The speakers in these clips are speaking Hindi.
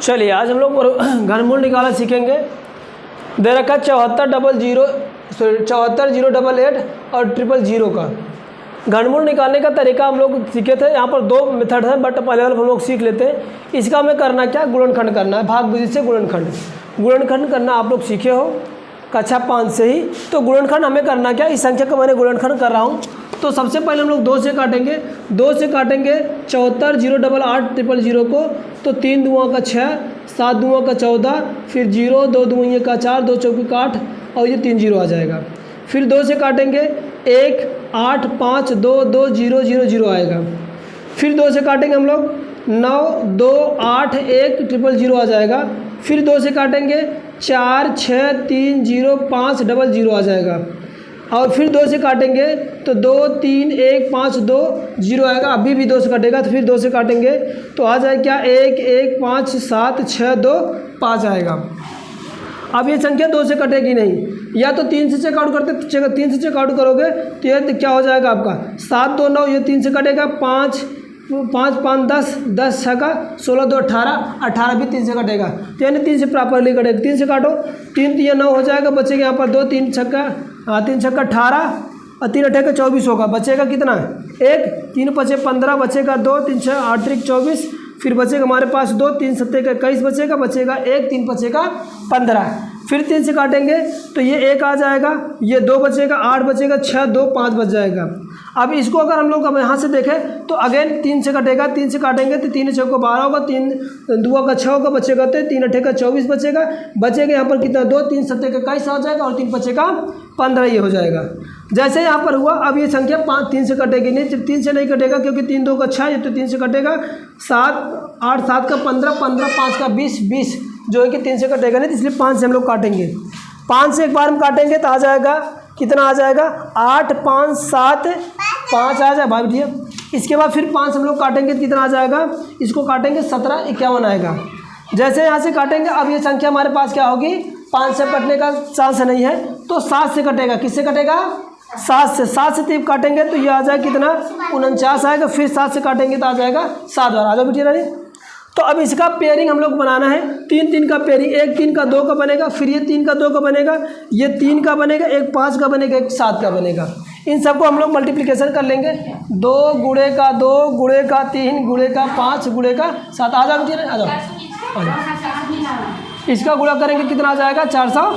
चलिए आज हम लोग घनमूल निकालना सीखेंगे। दे रखा 74,088 और 000 का घनमूल निकालने का तरीका हम लोग सीखे थे। यहाँ पर दो मेथड है बट पहले वाला हम लोग सीख लेते हैं। इसका हमें करना क्या, गुणनखंड करना है, भाग विधि से गुणनखंड करना आप लोग सीखे हो कक्षा 5 से ही। तो गुणनखंड हमें करना क्या, इस संख्या का मैंने गुणनखंड कर रहा हूँ। तो सबसे पहले हम लोग 2 से काटेंगे 74,088,000 को। तो 3 दूँआ का 6, 7 दूँआ का 14, फिर 0, 2 दूँए का 4, 2 चौके का 8 और ये 3 0 आ जाएगा। फिर 2 से काटेंगे 1, 8, 5, 2, 2, 0, 0, 0 आएगा। फिर 2 से काटेंगे हम लोग 9, 2, 8, 1, 000 आ जाएगा। फिर 2 से काटेंगे 4, 6, 3, 0, 5, 0 आ जाएगा। और फिर 2 से काटेंगे तो 2, 3, 1, 5, 2, 0 आएगा। अभी भी 2 से कटेगा तो फिर 2 से काटेंगे तो आ जाए क्या 1, 1, 5, 7, 6, 2, 5 आएगा। अब ये संख्या 2 से कटेगी नहीं, या तो 3 से चेक आउट करते, 3 से चेक आउट करोगे तो ये क्या हो जाएगा आपका 7, 2, 9, ये 3 से कटेगा 5, 5, 5, 10, 10 6 का 16, 2, 18, 18 भी 3 से कटेगा। तो यानी 3 से प्रॉपरली कटेगा। 3 से काटो, 3 ये 9 हो जाएगा, बचेगा यहाँ पर 2, 3 छक्का 18 और 3 8 का 24 होगा। बचेगा कितना 1, 3 5 15 बचेगा 2, 3 6 8 24, फिर बचेगा हमारे पास 2, 3 7 21 बचेगा 1, 3 5 15। फिर 3 से काटेंगे तो ये 1 आ जाएगा, ये 2 बचेगा, 8 बचेगा, 6, 2, 5 बच जाएगा। अब इसको अगर हम लोग अब यहाँ से देखें तो अगेन 3 से कटेगा। 3 से काटेंगे तो 3 6 को 12 होगा, 3 2 का 6 होगा, बचेगा तो 3 8 का 24 बचेगा। यहाँ पर कितना 2, 3 7 का 21 आ जाएगा और 3 5 का 15 ये हो जाएगा। जैसे यहाँ पर हुआ अब ये संख्या 5 3 से कटेगी नहीं, 3 से नहीं कटेगा क्योंकि 3 2 का 6 ये तो 3 से कटेगा। 7 8 7 का 15, 15 5 का 20, 20 जो है कि 3 से कटेगा नहीं, तो इसलिए 5 से हम लोग काटेंगे। 5 से एक बार हम काटेंगे तो आ जाएगा कितना आ जाएगा 8 5 7 5 आ जाए भाई भैया। इसके बाद फिर 5 हम लोग काटेंगे तो कितना आ जाएगा, इसको काटेंगे 17 51 आएगा। जैसे यहाँ से काटेंगे अब ये संख्या हमारे पास क्या होगी, 5 से कटने का चांस नहीं है तो 7 से कटेगा। किससे कटेगा 7 से। 7 से तीन काटेंगे तो ये आ जाएगा कितना 49 आएगा। फिर 7 से काटेंगे तो आ जाएगा 7 बार। आ जाओ बेटिया रानी। तो अब इसका पेयरिंग हम लोग बनाना है। 3 3 का पेयरिंग, एक 3 का 2 का बनेगा, फिर ये 3 का 2 का बनेगा, ये 3 का बनेगा, एक 5 का बनेगा, एक 7 का बनेगा। इन सबको हम लोग मल्टीप्लिकेशन कर लेंगे। 2 गुणे का 2 गुणे का 3 गुणे का 5 गुणे का 7। आ जाओ बेटिया रानी, आ जाओ। इसका गुणा करेंगे कितना आ जाएगा 400।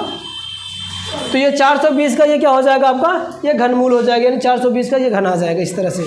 तो ये 420 का ये क्या हो जाएगा आपका, ये घनमूल हो जाएगा, यानी 420 का ये घन आ जाएगा इस तरह से।